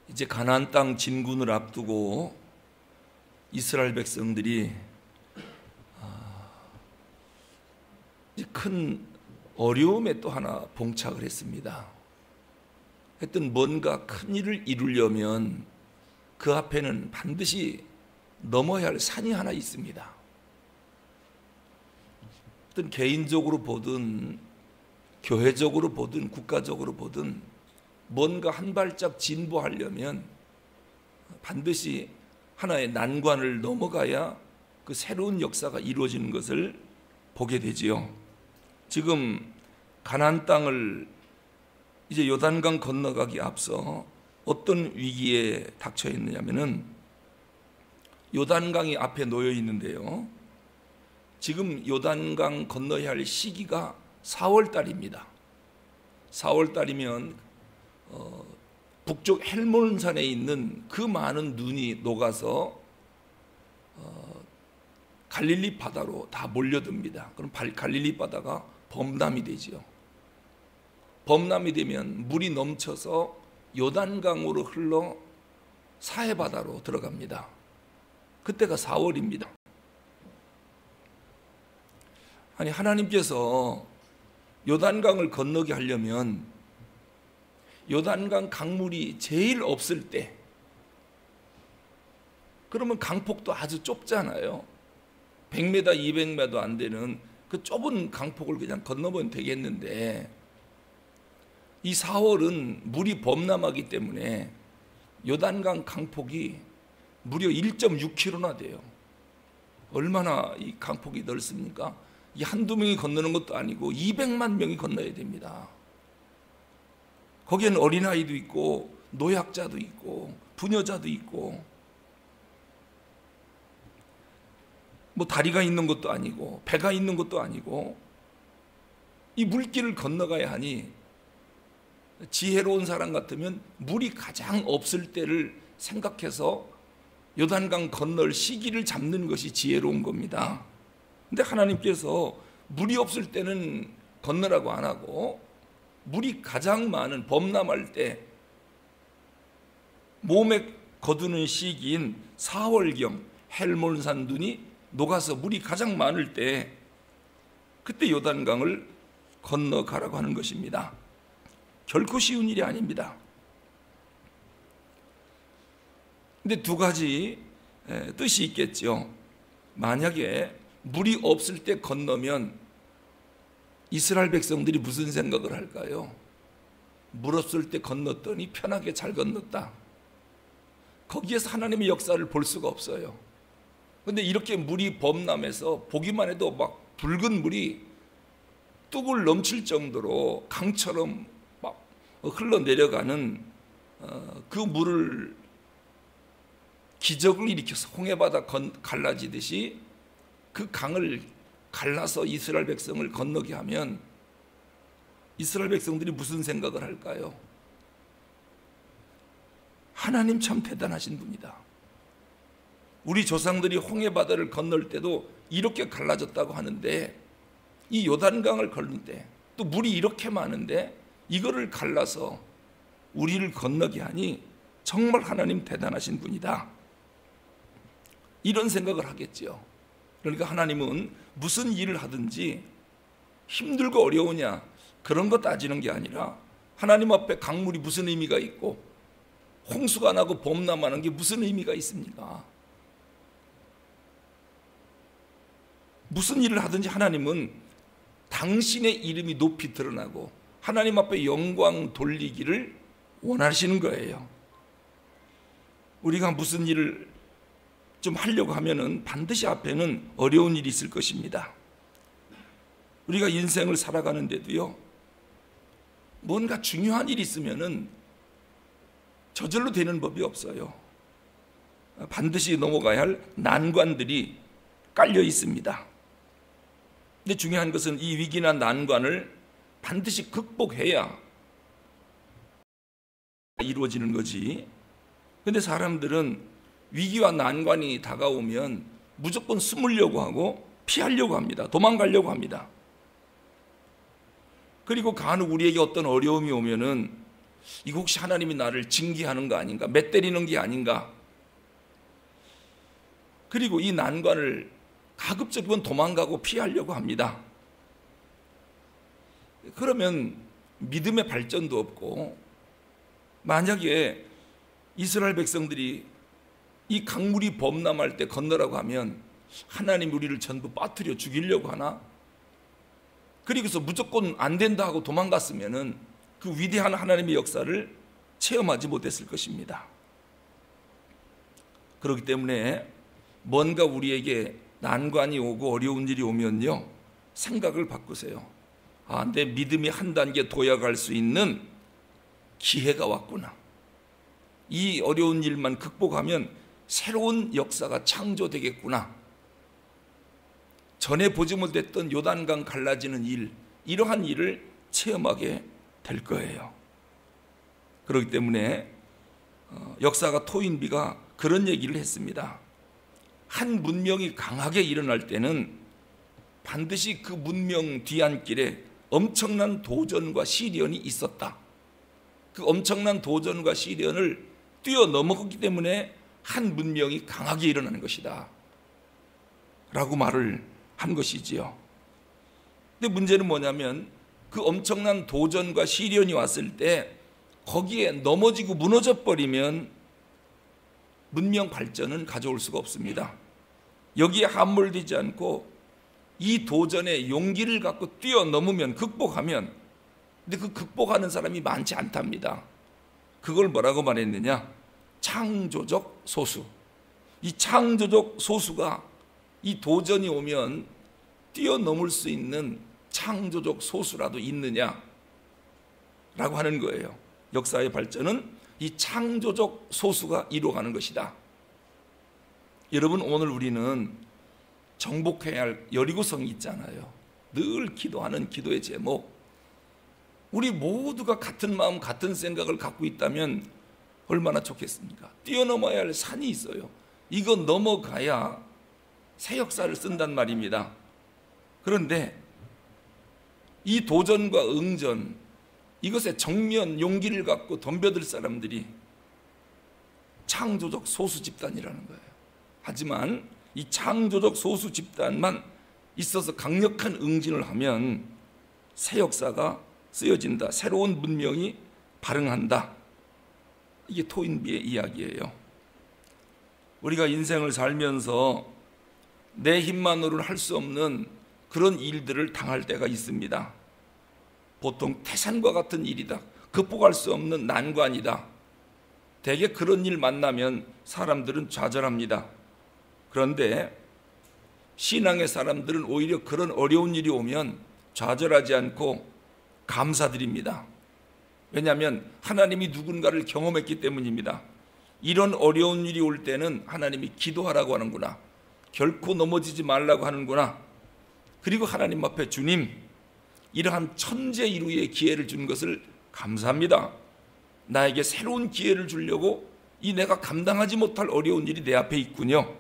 이제 가나안 땅 진군을 앞두고 이스라엘 백성들이 이제 큰 어려움에 또 하나 봉착을 했습니다. 하여튼 뭔가 큰 일을 이루려면 그 앞에는 반드시 넘어야 할 산이 하나 있습니다. 어떤 개인적으로 보든 교회적으로 보든 국가적으로 보든 뭔가 한 발짝 진보하려면 반드시 하나의 난관을 넘어가야 그 새로운 역사가 이루어지는 것을 보게 되지요. 지금 가나안 땅을 이제 요단강 건너가기 앞서 어떤 위기에 닥쳐 있느냐면은 요단강이 앞에 놓여 있는데요. 지금 요단강 건너야 할 시기가 4월 달입니다. 4월 달이면 북쪽 헬몬산에 있는 그 많은 눈이 녹아서 갈릴리 바다로 다 몰려듭니다. 그럼 갈릴리 바다가 범람이 되지요. 범람이 되면 물이 넘쳐서 요단강으로 흘러 사해바다로 들어갑니다. 그때가 4월입니다. 아니, 하나님께서 요단강을 건너게 하려면 요단강 강물이 제일 없을 때, 그러면 강폭도 아주 좁잖아요. 100m, 200m 안 되는 그 좁은 강폭을 그냥 건너면 되겠는데, 이 4월은 물이 범람하기 때문에 요단강 강폭이 무려 1.6km나 돼요. 얼마나 이 강폭이 넓습니까? 이 한두 명이 건너는 것도 아니고 200만 명이 건너야 됩니다. 거기에는 어린아이도 있고 노약자도 있고 부녀자도 있고, 뭐 다리가 있는 것도 아니고 배가 있는 것도 아니고, 이 물길을 건너가야 하니 지혜로운 사람 같으면 물이 가장 없을 때를 생각해서 요단강 건널 시기를 잡는 것이 지혜로운 겁니다. 근데 하나님께서 물이 없을 때는 건너라고 안 하고 물이 가장 많은 범람할 때 몸에 거두는 시기인 4월경 헬몬산 눈이 녹아서 물이 가장 많을 때, 그때 요단강을 건너가라고 하는 것입니다. 결코 쉬운 일이 아닙니다. 근데 두 가지 뜻이 있겠죠. 만약에 물이 없을 때 건너면 이스라엘 백성들이 무슨 생각을 할까요? 물 없을 때 건넜더니 편하게 잘 건넜다. 거기에서 하나님의 역사를 볼 수가 없어요. 그런데 이렇게 물이 범람해서 보기만 해도 막 붉은 물이 뚝을 넘칠 정도로 강처럼 막 흘러내려가는 그 물을 기적을 일으켜서 홍해바다 갈라지듯이 그 강을 갈라서 이스라엘 백성을 건너게 하면 이스라엘 백성들이 무슨 생각을 할까요? 하나님 참 대단하신 분이다. 우리 조상들이 홍해바다를 건널 때도 이렇게 갈라졌다고 하는데, 이 요단강을 건널 때 또 물이 이렇게 많은데 이거를 갈라서 우리를 건너게 하니 정말 하나님 대단하신 분이다. 이런 생각을 하겠죠. 그러니까 하나님은 무슨 일을 하든지 힘들고 어려우냐 그런 거 따지는 게 아니라, 하나님 앞에 강물이 무슨 의미가 있고 홍수가 나고 범람하는 게 무슨 의미가 있습니까? 무슨 일을 하든지 하나님은 당신의 이름이 높이 드러나고 하나님 앞에 영광 돌리기를 원하시는 거예요. 우리가 무슨 일을 좀 하려고 하면은 반드시 앞에는 어려운 일이 있을 것입니다. 우리가 인생을 살아가는데도요, 뭔가 중요한 일이 있으면은 저절로 되는 법이 없어요. 반드시 넘어가야 할 난관들이 깔려 있습니다. 근데 중요한 것은 이 위기나 난관을 반드시 극복해야 이루어지는 거지. 근데 사람들은 위기와 난관이 다가오면 무조건 숨으려고 하고 피하려고 합니다. 도망가려고 합니다. 그리고 간혹 우리에게 어떤 어려움이 오면은 이거 혹시 하나님이 나를 징계하는 거 아닌가? 매 때리는 게 아닌가? 그리고 이 난관을 가급적이면 도망가고 피하려고 합니다. 그러면 믿음의 발전도 없고, 만약에 이스라엘 백성들이 이 강물이 범람할 때 건너라고 하면 하나님 우리를 전부 빠뜨려 죽이려고 하나? 그리고서 무조건 안 된다 하고 도망갔으면은 그 위대한 하나님의 역사를 체험하지 못했을 것입니다. 그렇기 때문에 뭔가 우리에게 난관이 오고 어려운 일이 오면요, 생각을 바꾸세요. 아, 내 믿음이 한 단계 도약할 수 있는 기회가 왔구나. 이 어려운 일만 극복하면 새로운 역사가 창조되겠구나. 전에 보지 못했던 요단강 갈라지는 일, 이러한 일을 체험하게 될 거예요. 그렇기 때문에 역사가 토인비가 그런 얘기를 했습니다. 한 문명이 강하게 일어날 때는 반드시 그 문명 뒤안길에 엄청난 도전과 시련이 있었다. 그 엄청난 도전과 시련을 뛰어넘었기 때문에 한 문명이 강하게 일어나는 것이다 라고 말을 한 것이지요. 근데 문제는 뭐냐면 그 엄청난 도전과 시련이 왔을 때 거기에 넘어지고 무너져 버리면 문명 발전은 가져올 수가 없습니다. 여기에 함몰되지 않고 이 도전에 용기를 갖고 뛰어넘으면, 극복하면, 근데 그 극복하는 사람이 많지 않답니다. 그걸 뭐라고 말했느냐? 창조적 소수. 이 창조적 소수가 이 도전이 오면 뛰어넘을 수 있는 창조적 소수라도 있느냐? 라고 하는 거예요. 역사의 발전은 이 창조적 소수가 이루어가는 것이다. 여러분, 오늘 우리는 정복해야 할 여리고성이 있잖아요. 늘 기도하는 기도의 제목. 우리 모두가 같은 마음, 같은 생각을 갖고 있다면 얼마나 좋겠습니까? 뛰어넘어야 할 산이 있어요. 이거 넘어가야 새 역사를 쓴단 말입니다. 그런데 이 도전과 응전, 이것에 정면 용기를 갖고 덤벼들 사람들이 창조적 소수 집단이라는 거예요. 하지만 이 창조적 소수 집단만 있어서 강력한 응진을 하면 새 역사가 쓰여진다. 새로운 문명이 발흥한다. 이게 토인비의 이야기예요. 우리가 인생을 살면서 내 힘만으로는 할 수 없는 그런 일들을 당할 때가 있습니다. 보통 태산과 같은 일이다. 극복할 수 없는 난관이다. 대개 그런 일 만나면 사람들은 좌절합니다. 그런데 신앙의 사람들은 오히려 그런 어려운 일이 오면 좌절하지 않고 감사드립니다. 왜냐하면 하나님이 누군가를 경험했기 때문입니다. 이런 어려운 일이 올 때는 하나님이 기도하라고 하는구나. 결코 넘어지지 말라고 하는구나. 그리고 하나님 앞에 주님, 이러한 천재 이루의 기회를 준 것을 감사합니다. 나에게 새로운 기회를 주려고 이 내가 감당하지 못할 어려운 일이 내 앞에 있군요.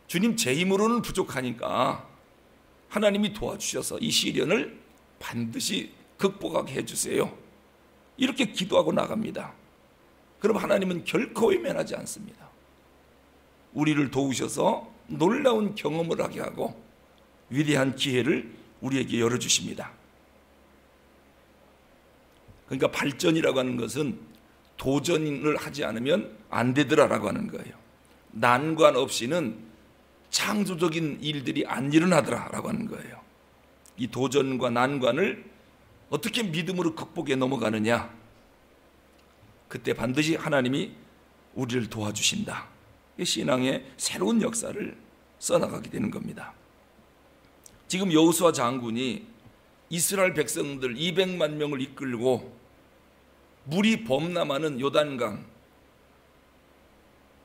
주님, 제 힘으로는 부족하니까 하나님이 도와주셔서 이 시련을 반드시 극복하게 해주세요. 이렇게 기도하고 나갑니다. 그럼 하나님은 결코 외면하지 않습니다. 우리를 도우셔서 놀라운 경험을 하게 하고 위대한 기회를 우리에게 열어주십니다. 그러니까 발전이라고 하는 것은 도전을 하지 않으면 안 되더라라고 하는 거예요. 난관 없이는 창조적인 일들이 안 일어나더라라고 하는 거예요. 이 도전과 난관을 어떻게 믿음으로 극복해 넘어가느냐? 그때 반드시 하나님이 우리를 도와주신다. 신앙의 새로운 역사를 써나가게 되는 겁니다. 지금 여호수아 장군이 이스라엘 백성들 200만 명을 이끌고 물이 범람하는 요단강,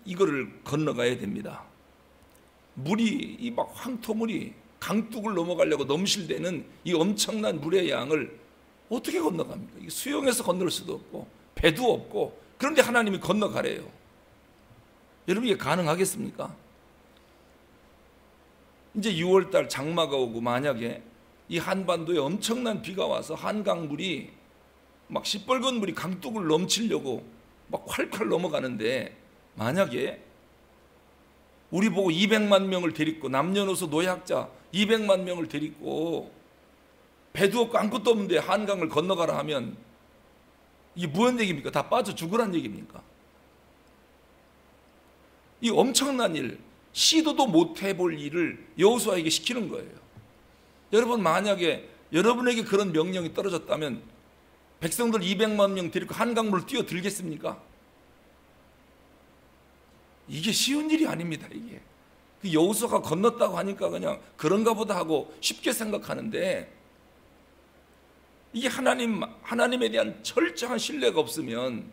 이거를 건너가야 됩니다. 물이 이 막 황토물이 강둑을 넘어가려고 넘실대는 이 엄청난 물의 양을 어떻게 건너갑니까? 수영해서 건널 수도 없고 배도 없고, 그런데 하나님이 건너가래요. 여러분, 이게 가능하겠습니까? 이제 6월달 장마가 오고 만약에 이 한반도에 엄청난 비가 와서 한강물이 막 시뻘건 물이 강둑을 넘치려고 막 콸콸 넘어가는데, 만약에 우리 보고 200만 명을 데리고, 남녀노소 노약자 200만 명을 데리고 배도 없고 아무것도 없는데 한강을 건너가라 하면 이게 무슨 얘기입니까? 다 빠져 죽으란 얘기입니까? 이 엄청난 일, 시도도 못 해볼 일을 여호수아에게 시키는 거예요. 여러분, 만약에 여러분에게 그런 명령이 떨어졌다면 백성들 200만 명 데리고 한강물을 뛰어들겠습니까? 이게 쉬운 일이 아닙니다. 이게 그 여호수아가 건넜다고 하니까 그냥 그런가 보다 하고 쉽게 생각하는데, 이게 하나님에 대한 철저한 신뢰가 없으면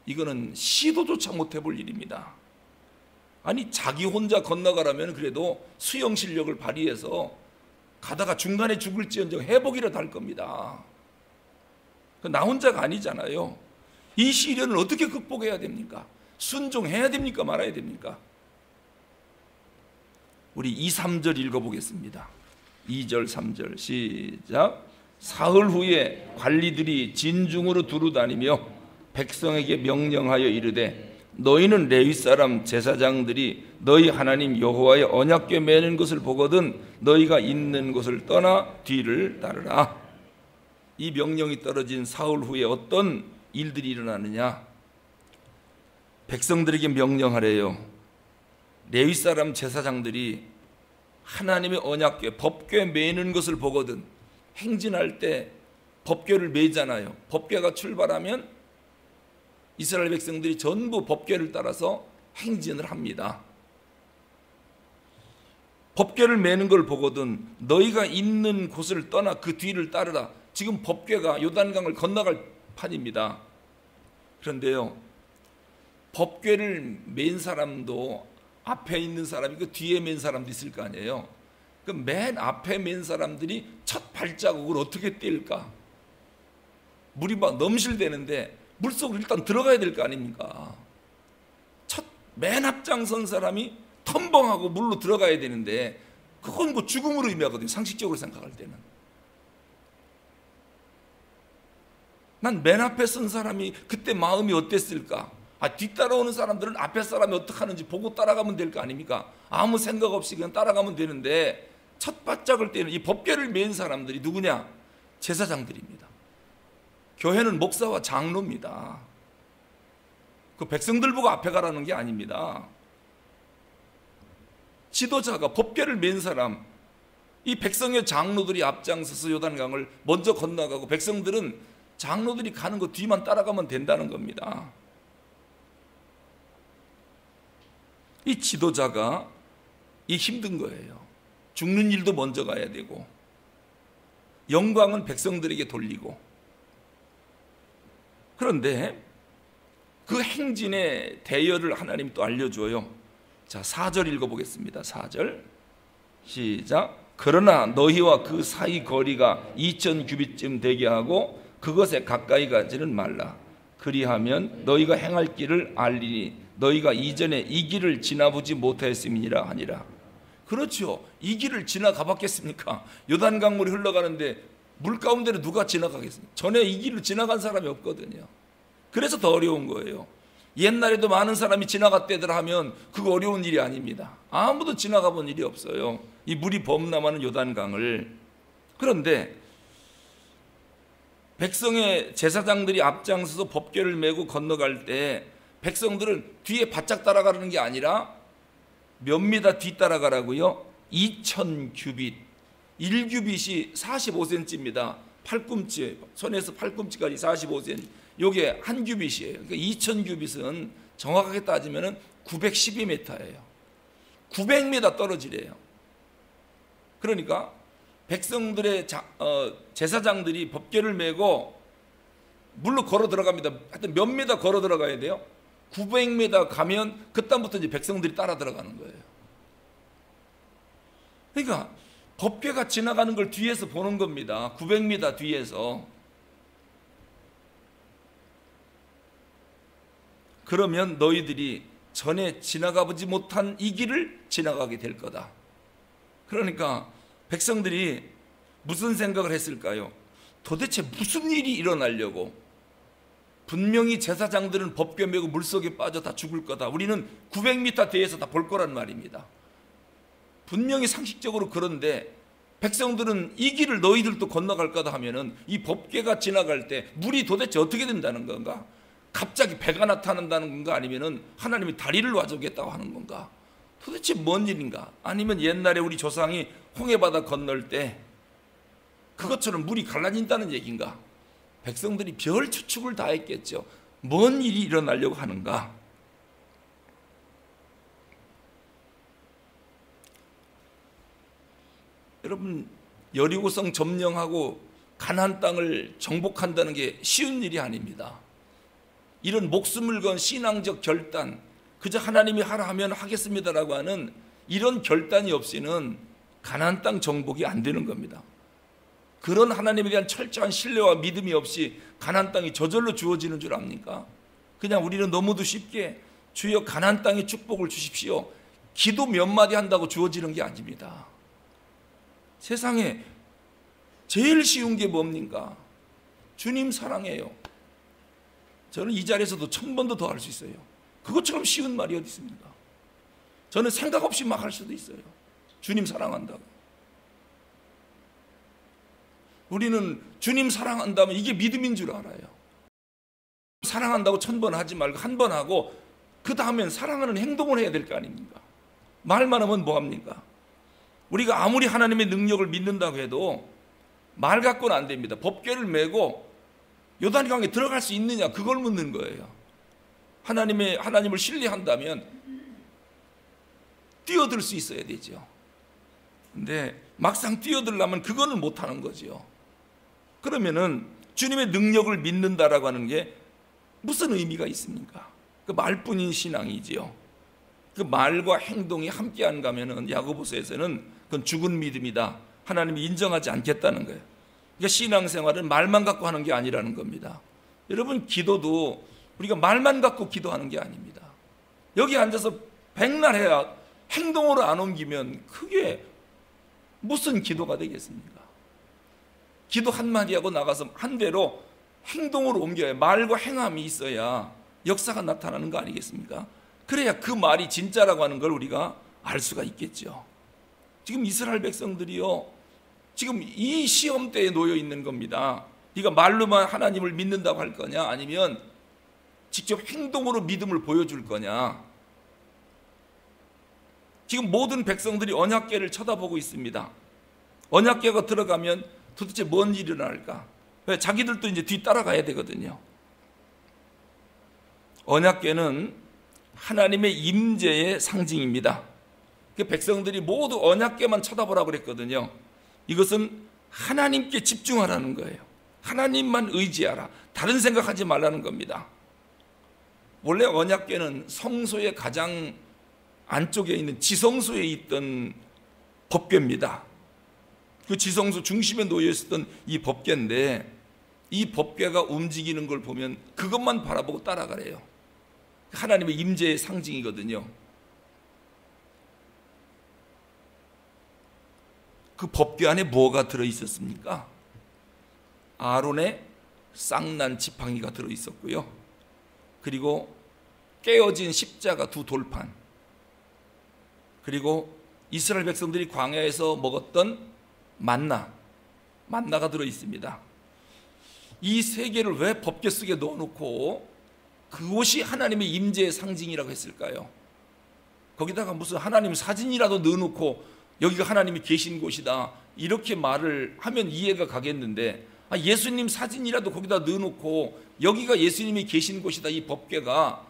이거는 시도조차 못 해볼 일입니다. 아니, 자기 혼자 건너가라면 그래도 수영 실력을 발휘해서 가다가 중간에 죽을지언정 회복이라도 할 겁니다. 나 혼자가 아니잖아요. 이 시련을 어떻게 극복해야 됩니까? 순종해야 됩니까? 말아야 됩니까? 우리 2, 3절 읽어보겠습니다. 2절, 3절 시작. 사흘 후에 관리들이 진중으로 두루다니며 백성에게 명령하여 이르되, 너희는 레위 사람 제사장들이 너희 하나님 여호와의 언약궤 매는 것을 보거든 너희가 있는 곳을 떠나 뒤를 따르라. 이 명령이 떨어진 사흘 후에 어떤 일들이 일어나느냐? 백성들에게 명령하래요. 레위 사람 제사장들이 하나님의 언약궤, 법궤 매는 것을 보거든. 행진할 때 법궤를 매잖아요. 법궤가 출발하면 이스라엘 백성들이 전부 법궤를 따라서 행진을 합니다. 법궤를 매는 걸 보거든 너희가 있는 곳을 떠나 그 뒤를 따르라. 지금 법궤가 요단강을 건너갈 판입니다. 그런데요, 법궤를 맨 사람도 앞에 있는 사람이 그 뒤에 맨 사람도 있을 거 아니에요. 그 맨 앞에 맨 사람들이 첫 발자국을 어떻게 뗄까? 물이 막 넘실대는데 물속으로 일단 들어가야 될 거 아닙니까? 맨 앞장선 사람이 텀벙하고 물로 들어가야 되는데 그건 뭐 죽음으로 의미하거든요. 상식적으로 생각할 때는. 난 맨 앞에 선 사람이 그때 마음이 어땠을까? 뒤따라오는 사람들은 앞에 사람이 어떻게 하는지 보고 따라가면 될 거 아닙니까? 아무 생각 없이 그냥 따라가면 되는데, 첫 발짝을 떼는 이 법궤를 맨 사람들이 누구냐? 제사장들입니다. 교회는 목사와 장로입니다. 그 백성들 보고 앞에 가라는 게 아닙니다. 지도자가 법궤를 맨 사람, 이 백성의 장로들이 앞장서서 요단강을 먼저 건너가고 백성들은 장로들이 가는 거 뒤만 따라가면 된다는 겁니다. 이 지도자가 이 힘든 거예요. 죽는 일도 먼저 가야 되고 영광은 백성들에게 돌리고. 그런데 그 행진의 대여를 하나님 또 알려줘요. 자, 4절 읽어보겠습니다. 4절 시작. 그러나 너희와 그 사이 거리가 2000규빗쯤 되게 하고 그것에 가까이 가지는 말라. 그리하면 너희가 행할 길을 알리니 너희가 이전에 이 길을 지나보지 못하였음이니라 하니라. 그렇죠. 이 길을 지나가 봤겠습니까? 요단강물이 흘러가는데 물 가운데로 누가 지나가겠습니까? 전에 이 길을 지나간 사람이 없거든요. 그래서 더 어려운 거예요. 옛날에도 많은 사람이 지나갔대들 하면 그거 어려운 일이 아닙니다. 아무도 지나가 본 일이 없어요. 이 물이 범람하는 요단강을. 그런데 백성의 제사장들이 앞장서서 법궤를 메고 건너갈 때 백성들은 뒤에 바짝 따라가는 게 아니라 몇 미터 뒤 따라가라고요? 2000규빗. 1규빗이 45cm입니다. 팔꿈치, 손에서 팔꿈치까지 45cm. 요게 한 규빗이에요. 그러니까 2000규빗은 정확하게 따지면 912m예요. 900m 떨어지래요. 그러니까 백성들의 제사장들이 법궤를 메고 물로 걸어 들어갑니다. 하여튼 몇 미터 걸어 들어가야 돼요? 900m 가면 그다음부터 이제 백성들이 따라 들어가는 거예요. 그러니까 법궤가 지나가는 걸 뒤에서 보는 겁니다. 900m 뒤에서. 그러면 너희들이 전에 지나가보지 못한 이 길을 지나가게 될 거다. 그러니까 백성들이 무슨 생각을 했을까요? 도대체 무슨 일이 일어나려고 분명히 제사장들은 법궤 메고 물속에 빠져 다 죽을 거다. 우리는 900m 뒤에서 다 볼 거란 말입니다. 분명히 상식적으로 그런데 백성들은 이 길을 너희들도 건너갈 거다 하면은 이 법궤가 지나갈 때 물이 도대체 어떻게 된다는 건가? 갑자기 배가 나타난다는 건가? 아니면은 하나님이 다리를 놔주겠다고 하는 건가? 도대체 뭔 일인가? 아니면 옛날에 우리 조상이 홍해바다 건널 때 그것처럼 물이 갈라진다는 얘기인가? 백성들이 별 추측을 다 했겠죠. 뭔 일이 일어나려고 하는가? 여러분, 여리고성 점령하고 가나안 땅을 정복한다는 게 쉬운 일이 아닙니다. 이런 목숨을 건 신앙적 결단, 그저 하나님이 하라 하면 하겠습니다라고 하는 이런 결단이 없이는 가나안 땅 정복이 안 되는 겁니다. 그런 하나님에 대한 철저한 신뢰와 믿음이 없이 가나안 땅이 저절로 주어지는 줄 압니까? 그냥 우리는 너무도 쉽게 주여 가나안 땅의 축복을 주십시오, 기도 몇 마디 한다고 주어지는 게 아닙니다. 세상에 제일 쉬운 게 뭡니까? 주님 사랑해요. 저는 이 자리에서도 1000번도 더 할 수 있어요. 그것처럼 쉬운 말이 어디 있습니까? 저는 생각 없이 막 할 수도 있어요. 주님 사랑한다고. 우리는 주님 사랑한다면 이게 믿음인 줄 알아요. 사랑한다고 1000번 하지 말고 한 번 하고 그 다음엔 사랑하는 행동을 해야 될 거 아닙니까? 말만 하면 뭐합니까? 우리가 아무리 하나님의 능력을 믿는다고 해도 말 갖고는 안 됩니다. 법궤를 메고 요단강에 들어갈 수 있느냐, 그걸 묻는 거예요. 하나님을 신뢰한다면 뛰어들 수 있어야 되죠. 근데 막상 뛰어들려면 그거는 못하는 거죠. 그러면은 주님의 능력을 믿는다라고 하는 게 무슨 의미가 있습니까? 그 말뿐인 신앙이지요. 그 말과 행동이 함께 안 가면은 야고보서에서는 그건 죽은 믿음이다, 하나님이 인정하지 않겠다는 거예요. 그러니까 신앙생활은 말만 갖고 하는 게 아니라는 겁니다. 여러분, 기도도 우리가 말만 갖고 기도하는 게 아닙니다. 여기 앉아서 백날 해야 행동으로 안 옮기면 그게 무슨 기도가 되겠습니까? 기도 한마디 하고 나가서 한 대로 행동으로 옮겨야, 말과 행함이 있어야 역사가 나타나는 거 아니겠습니까? 그래야 그 말이 진짜라고 하는 걸 우리가 알 수가 있겠죠. 지금 이스라엘 백성들이요, 지금 이 시험대에 놓여 있는 겁니다. 네가 말로만 하나님을 믿는다고 할 거냐, 아니면 직접 행동으로 믿음을 보여줄 거냐. 지금 모든 백성들이 언약궤를 쳐다보고 있습니다. 언약궤가 들어가면 도대체 뭔 일이 일어날까? 왜? 자기들도 이제 뒤 따라가야 되거든요. 언약궤는 하나님의 임재의 상징입니다. 그 백성들이 모두 언약궤만 쳐다보라고 그랬거든요. 이것은 하나님께 집중하라는 거예요. 하나님만 의지하라, 다른 생각하지 말라는 겁니다. 원래 언약궤는 성소의 가장 안쪽에 있는 지성소에 있던 법궤입니다. 그 지성소 중심에 놓여 있었던 이 법궤인데, 이 법궤가 움직이는 걸 보면 그것만 바라보고 따라가래요. 하나님의 임재의 상징이거든요. 그 법궤 안에 뭐가 들어있었습니까? 아론의 쌍난 지팡이가 들어있었고요, 그리고 깨어진 십자가 2돌판, 그리고 이스라엘 백성들이 광야에서 먹었던 만나가 들어있습니다. 이 세 개를 왜 법궤 속에 넣어놓고 그곳이 하나님의 임재의 상징이라고 했을까요? 거기다가 무슨 하나님 사진이라도 넣어놓고 여기가 하나님이 계신 곳이다 이렇게 말을 하면 이해가 가겠는데, 예수님 사진이라도 거기다 넣어놓고 여기가 예수님이 계신 곳이다, 이 법궤가,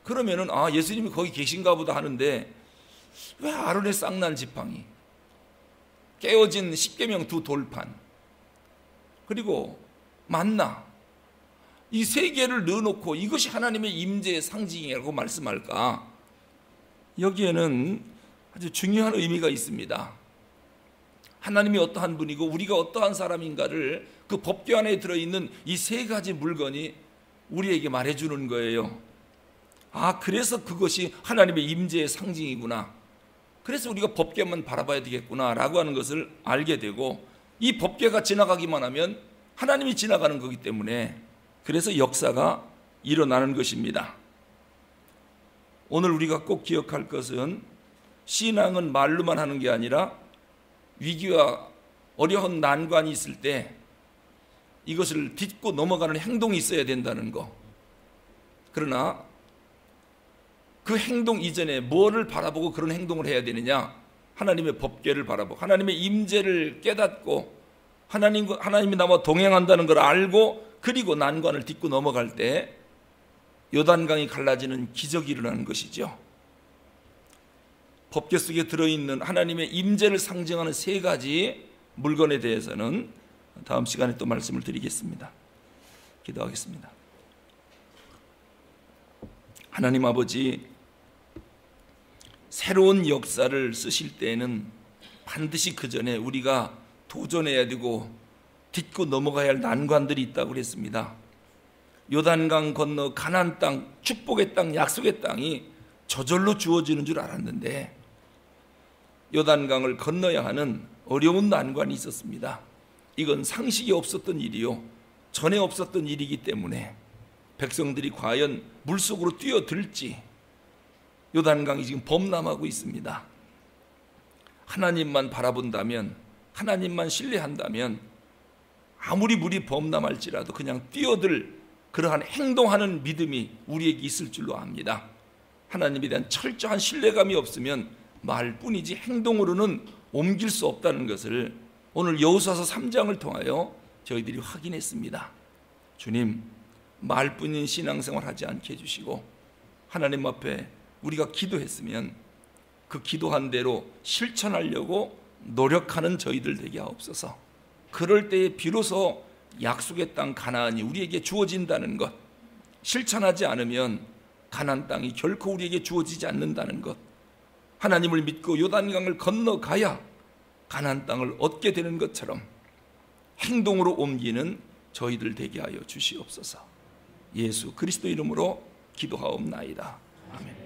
그러면은 예수님이 거기 계신가 보다 하는데 왜 아론의 쌍난 지팡이, 깨어진 십계명 2돌판, 그리고 만나, 이 세 개를 넣어놓고 이것이 하나님의 임재의 상징이라고 말씀할까? 여기에는 아주 중요한 의미가 있습니다. 하나님이 어떠한 분이고 우리가 어떠한 사람인가를 그 법궤 안에 들어있는 이 세 가지 물건이 우리에게 말해주는 거예요. 그래서 그것이 하나님의 임재의 상징이구나, 그래서 우리가 법궤만 바라봐야 되겠구나 라고 하는 것을 알게 되고, 이 법궤가 지나가기만 하면 하나님이 지나가는 거기 때문에 그래서 역사가 일어나는 것입니다. 오늘 우리가 꼭 기억할 것은 신앙은 말로만 하는 게 아니라 위기와 어려운 난관이 있을 때 이것을 딛고 넘어가는 행동이 있어야 된다는 거. 그러나 그 행동 이전에 뭐를 바라보고 그런 행동을 해야 되느냐? 하나님의 법궤를 바라보고 하나님의 임재를 깨닫고 하나님이 나와 동행한다는 걸 알고 그리고 난관을 딛고 넘어갈 때 요단강이 갈라지는 기적이 일어나는 것이죠. 법궤 속에 들어있는 하나님의 임재를 상징하는 세 가지 물건에 대해서는 다음 시간에 또 말씀을 드리겠습니다. 기도하겠습니다. 하나님 아버지, 새로운 역사를 쓰실 때에는 반드시 그 전에 우리가 도전해야 되고 딛고 넘어가야 할 난관들이 있다고 그랬습니다. 요단강 건너 가나안 땅, 축복의 땅, 약속의 땅이 저절로 주어지는 줄 알았는데 요단강을 건너야 하는 어려운 난관이 있었습니다. 이건 상식이 없었던 일이요, 전에 없었던 일이기 때문에 백성들이 과연 물속으로 뛰어들지 요단강이 지금 범람하고 있습니다. 하나님만 바라본다면, 하나님만 신뢰한다면 아무리 물이 범람할지라도 그냥 뛰어들 그러한 행동하는 믿음이 우리에게 있을 줄로 압니다. 하나님에 대한 철저한 신뢰감이 없으면 말뿐이지 행동으로는 옮길 수 없다는 것을 오늘 여호수아서 3장을 통하여 저희들이 확인했습니다. 주님, 말뿐인 신앙생활 하지 않게 해주시고 하나님 앞에 우리가 기도했으면 그 기도한 대로 실천하려고 노력하는 저희들 되게 하옵소서. 그럴 때에 비로소 약속의 땅 가나안이 우리에게 주어진다는 것, 실천하지 않으면 가나안 땅이 결코 우리에게 주어지지 않는다는 것, 하나님을 믿고 요단강을 건너가야 가나안 땅을 얻게 되는 것처럼 행동으로 옮기는 저희들 되게 하여 주시옵소서. 예수 그리스도 이름으로 기도하옵나이다. 아멘.